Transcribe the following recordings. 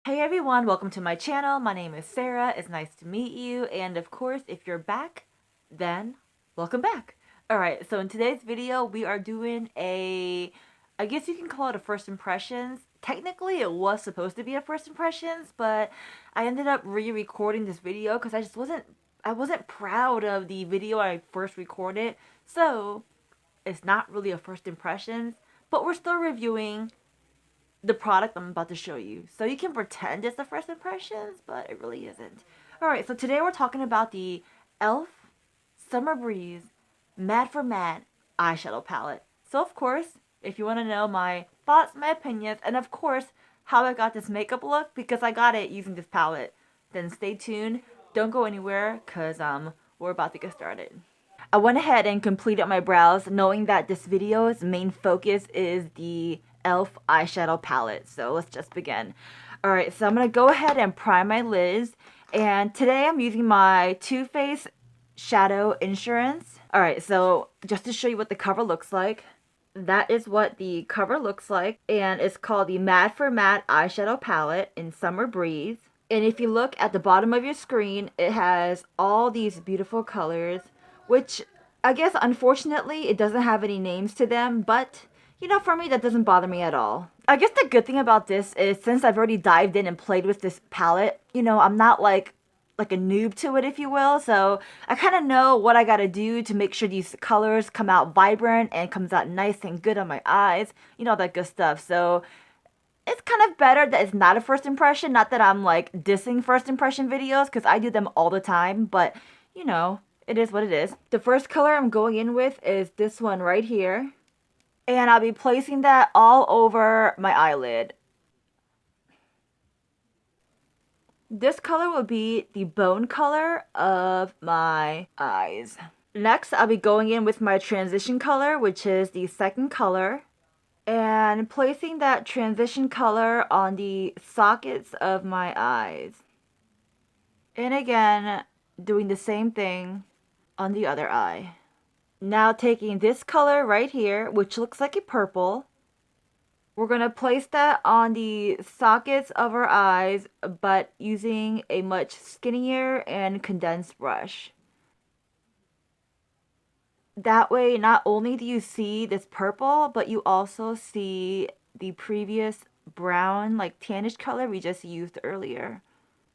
Hey everyone, welcome to my channel. My name is Sarah. It's nice to meet you. And of course, if you're back, then welcome back. Alright, so in today's video, we are doing I guess you can call it a first impressions. Technically, it was supposed to be a first impressions, but I ended up re-recording this video because I wasn't proud of the video I first recorded. So, it's not really a first impressions, but we're still reviewing the product I'm about to show you. So you can pretend it's the first impressions, but it really isn't. Alright, so today we're talking about the e.l.f. Summer Breeze Matte for Matte eyeshadow palette. So of course, if you want to know my thoughts, my opinions, and of course, how I got this makeup look, because I got it using this palette, then stay tuned. Don't go anywhere, because we're about to get started. I went ahead and completed my brows knowing that this video's main focus is the e.l.f. eyeshadow palette. So let's just begin. Alright, so I'm going to go ahead and prime my lids. And today I'm using my Too Faced Shadow Insurance. Alright, so just to show you what the cover looks like. That is what the cover looks like. And it's called the Matte for Matte eyeshadow palette in Summer Breeze. And if you look at the bottom of your screen, it has all these beautiful colors, which I guess unfortunately it doesn't have any names to them, but you know, for me that doesn't bother me at all. I guess the good thing about this is since I've already dived in and played with this palette, you know, I'm not like a noob to it, if you will, so I kind of know what I gotta do to make sure these colors come out vibrant and comes out nice and good on my eyes, you know, that good stuff. So it's kind of better that it's not a first impression. Not that I'm like dissing first impression videos, because I do them all the time, but you know, it is what it is. The first color I'm going in with is this one right here. And I'll be placing that all over my eyelid. This color will be the bone color of my eyes. Next, I'll be going in with my transition color, which is the second color, and placing that transition color on the sockets of my eyes. And again, doing the same thing on the other eye. Now taking this color right here, which looks like a purple, we're going to place that on the sockets of our eyes, but using a much skinnier and condensed brush. That way, not only do you see this purple, but you also see the previous brown, like tannish color we just used earlier.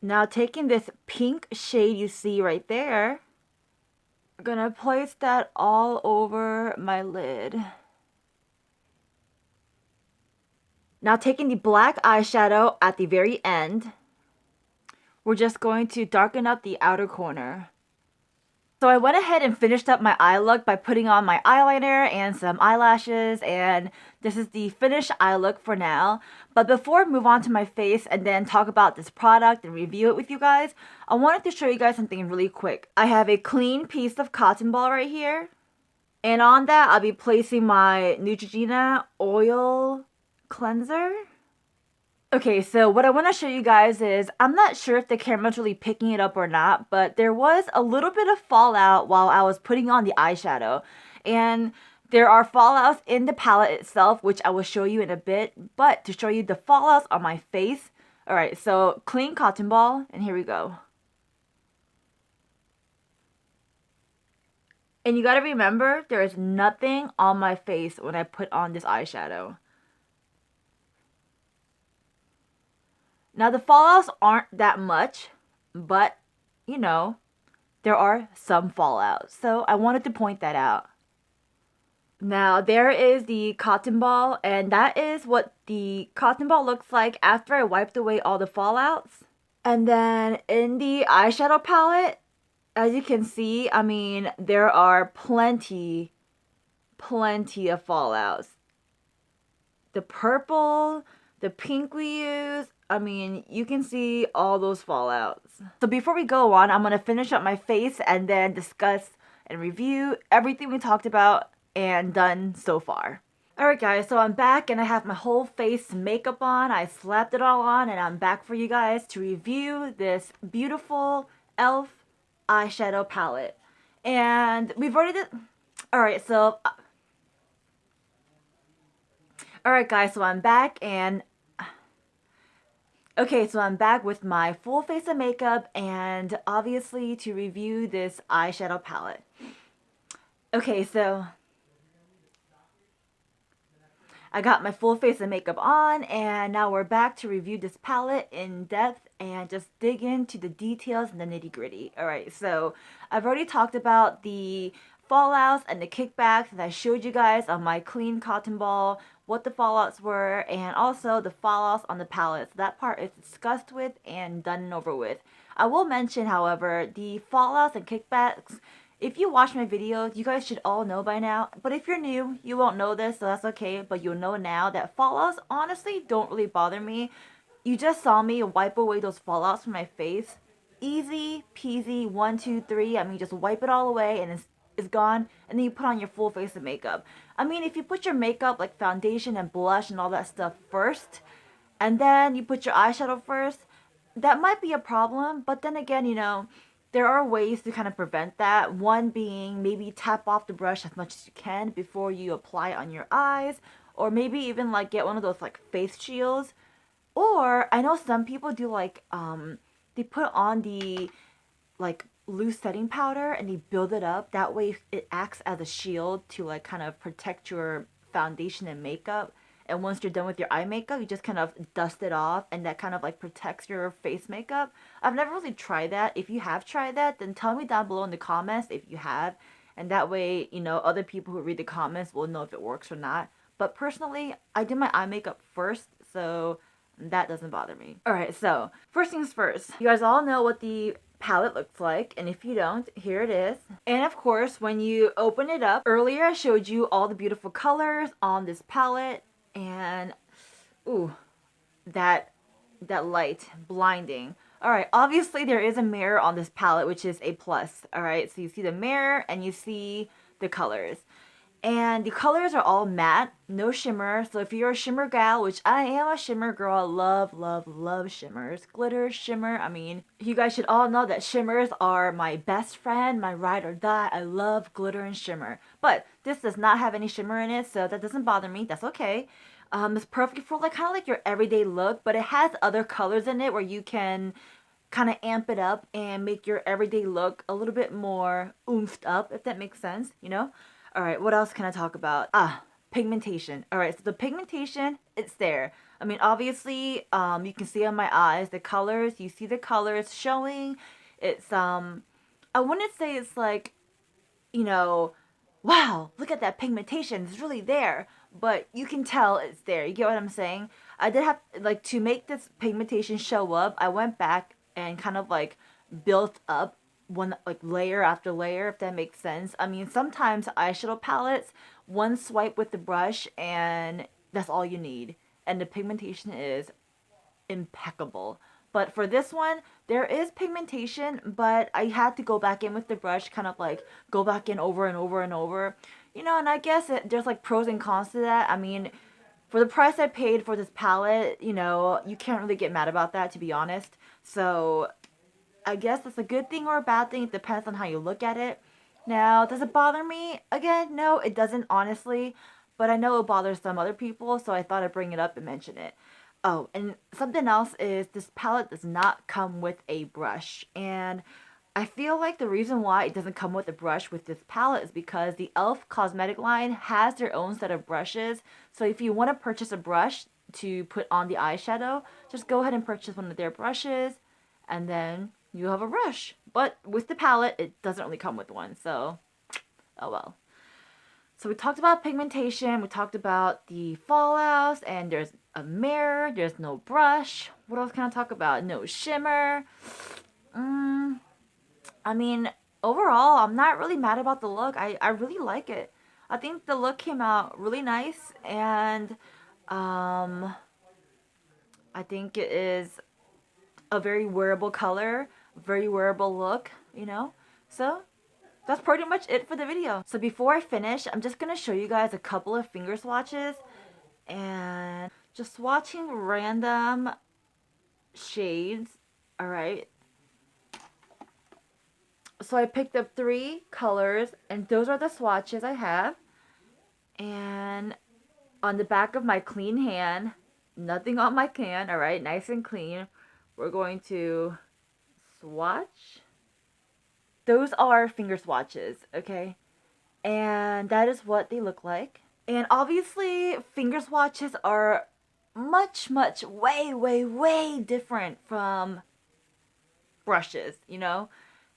Now taking this pink shade you see right there, I'm gonna place that all over my lid. Now taking the black eyeshadow at the very end, we're just going to darken up the outer corner. So I went ahead and finished up my eye look by putting on my eyeliner and some eyelashes, and this is the finished eye look for now. But before I move on to my face and then talk about this product and review it with you guys, I wanted to show you guys something really quick. I have a clean piece of cotton ball right here, and on that I'll be placing my Neutrogena oil cleanser. Okay, so what I want to show you guys is, I'm not sure if the camera's really picking it up or not, but there was a little bit of fallout while I was putting on the eyeshadow. And there are fallouts in the palette itself, which I will show you in a bit, but to show you the fallouts on my face. Alright, so clean cotton ball, and here we go. And you gotta remember, there is nothing on my face when I put on this eyeshadow. Now, the fallouts aren't that much, but, you know, there are some fallouts. So I wanted to point that out. Now, there is the cotton ball, and that is what the cotton ball looks like after I wiped away all the fallouts. And then in the eyeshadow palette, as you can see, I mean, there are plenty of fallouts. The purple, the pink we use, I mean, you can see all those fallouts. So before we go on, I'm going to finish up my face and then discuss and review everything we talked about and done so far. Alright guys, so I'm back and I have my whole face makeup on. I slapped it all on and I'm back for you guys to review this beautiful e.l.f. eyeshadow palette. And we've already did... Alright, so... Alright guys, so I'm back and... Okay, so I'm back with my full face of makeup and obviously to review this eyeshadow palette. Okay, so I got my full face of makeup on and now we're back to review this palette in depth and just dig into the details and the nitty gritty. Alright, so I've already talked about the fallouts and the kickbacks that I showed you guys on my clean cotton ball, what the fallouts were, and also the fallouts on the palette. So that part is discussed with and done and over with. I will mention, however, the fallouts and kickbacks. If you watch my videos, you guys should all know by now. But if you're new, you won't know this, so that's okay. But you'll know now that fallouts honestly don't really bother me. You just saw me wipe away those fallouts from my face. Easy peasy, 1, 2, 3. I mean, just wipe it all away and it's gone. And then you put on your full face of makeup. I mean, if you put your makeup, like foundation and blush and all that stuff first, and then you put your eyeshadow first, that might be a problem. But then again, there are ways to kind of prevent that. One being maybe tap off the brush as much as you can before you apply it on your eyes, or maybe even like get one of those like face shields. Or I know some people do like they put on the like loose setting powder and they build it up. That way it acts as a shield to like kind of protect your foundation and makeup. And once you're done with your eye makeup, you just kind of dust it off and that kind of like protects your face makeup. I've never really tried that. If you have tried that, then tell me down below in the comments if you have. And that way, other people who read the comments will know if it works or not. But personally, I did my eye makeup first, so that doesn't bother me. Alright, so first things first. You guys all know what the palette looks like, and if you don't, here it is. And of course, when you open it up, earlier I showed you all the beautiful colors on this palette, and ooh, that light, blinding. Alright, obviously there is a mirror on this palette, which is a plus. Alright, so you see the mirror and you see the colors. And the colors are all matte, no shimmer. So if you're a shimmer gal, which I am a shimmer girl, I love, love, love shimmers. Glitter, shimmer, I mean, you guys should all know that shimmers are my best friend, my ride or die. I love glitter and shimmer. But this does not have any shimmer in it, so that doesn't bother me. That's okay. It's perfect for like kind of like your everyday look, but it has other colors in it where you can kind of amp it up and make your everyday look a little bit more oomphed up, if that makes sense, Alright, what else can I talk about? Pigmentation. Alright, so the pigmentation, it's there. I mean, obviously, you can see on my eyes, the colors, you see the colors showing. It's, I wouldn't say it's like, wow, look at that pigmentation, it's really there. But you can tell it's there, you get what I'm saying? I did have, like, to make this pigmentation show up, I went back and kind of, like, built up one like layer after layer, if that makes sense. I mean, sometimes eyeshadow palettes, one swipe with the brush and that's all you need, and the pigmentation is impeccable. But for this one, there is pigmentation, but I had to go back in with the brush, kind of like go back in over and over and over, and I guess there's like pros and cons to that. I mean, for the price I paid for this palette, you can't really get mad about that, to be honest. So I guess that's a good thing or a bad thing. It depends on how you look at it. Now, does it bother me? Again, no, it doesn't, honestly. But I know it bothers some other people, so I thought I'd bring it up and mention it. Oh, and something else is this palette does not come with a brush. And I feel like the reason why it doesn't come with a brush with this palette is because the e.l.f. cosmetic line has their own set of brushes. So if you want to purchase a brush to put on the eyeshadow, just go ahead and purchase one of their brushes, and then you have a brush. But with the palette, it doesn't really come with one, so oh well. So we talked about pigmentation, we talked about the fallouts, and there's a mirror, there's no brush. What else can I talk about? No shimmer. I mean, overall, I'm not really mad about the look. I really like it. I think the look came out really nice, and I think it is a very wearable color, very wearable look, So that's pretty much it for the video. So before I finish, I'm just going to show you guys a couple of finger swatches and just swatching random shades. Alright. So I picked up 3 colors and those are the swatches I have. And on the back of my clean hand, Nothing on my can, all right? Nice and clean. We're going to swatch. Those are finger swatches, okay? And that is what they look like. And obviously, finger swatches are much, much, way, way, way different from brushes, you know?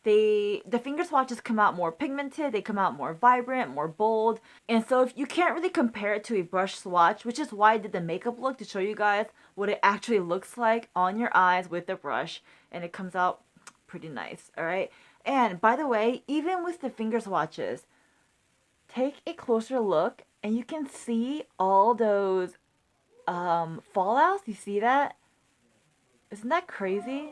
The finger swatches come out more pigmented, they come out more vibrant, more bold. And so if you can't really compare it to a brush swatch, which is why I did the makeup look to show you guys what it actually looks like on your eyes with the brush, and it comes out pretty nice, all right? And by the way, even with the finger swatches, take a closer look and you can see all those fallouts. You see that? Isn't that crazy?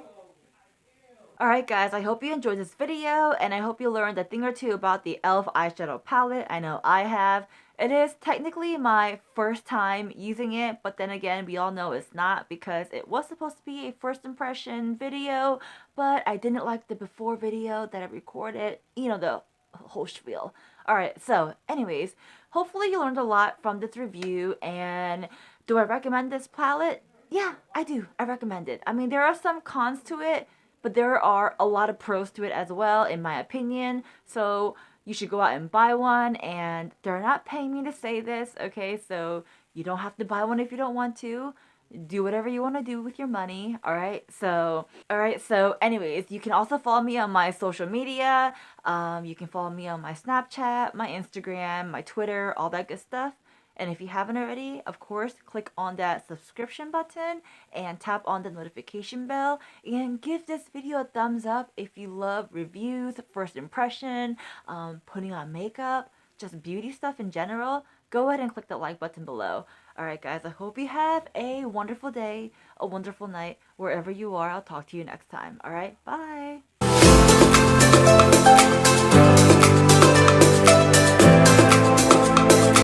Alright guys, I hope you enjoyed this video, and I hope you learned a thing or two about the e.l.f. eyeshadow palette. I know I have. It is technically my first time using it, but then again, we all know it's not, because it was supposed to be a first impression video, but I didn't like the before video that I recorded. You know, the whole spiel. Alright, so anyways, hopefully you learned a lot from this review, and do I recommend this palette? Yeah, I do. I recommend it. I mean, there are some cons to it, but there are a lot of pros to it as well, in my opinion. So you should go out and buy one, and they're not paying me to say this, okay? So you don't have to buy one if you don't want to. Do whatever you want to do with your money, all right? So anyways, you can also follow me on my social media. You can follow me on my Snapchat, my Instagram, my Twitter, all that good stuff. And if you haven't already, of course, click on that subscription button and tap on the notification bell, and give this video a thumbs up if you love reviews, first impression, putting on makeup, just beauty stuff in general. Go ahead and click the like button below. Alright guys, I hope you have a wonderful day, a wonderful night, wherever you are. I'll talk to you next time. Alright, bye!